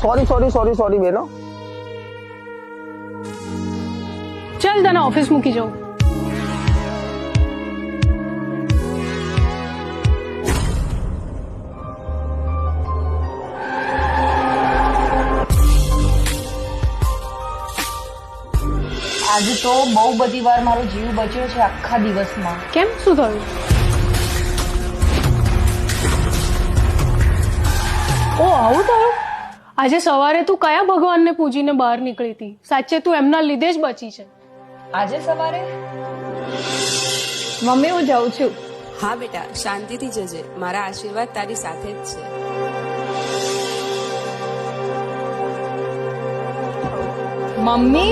Sorry sorry sorry sorry બેનો. ચાલ તને ઓફિસ મૂકી જાઉં. આજે તો બહુ બધી વાર મારો જીવ બચ્યો છે આખા દિવસમાં. કેમ, શું થયું? ઓ આવું થયું? આજે સવારે તું કયા ભગવાનને પૂજીને બહાર નીકળી હતી? સાચે તું એમના લીધે જ બચી છે. આજે સવારે મમ્મી હું જાઉં છું. હા બેટા, શાંતિથી જજે. મારા આશીર્વાદ તારી સાથે જ છે. મમ્મી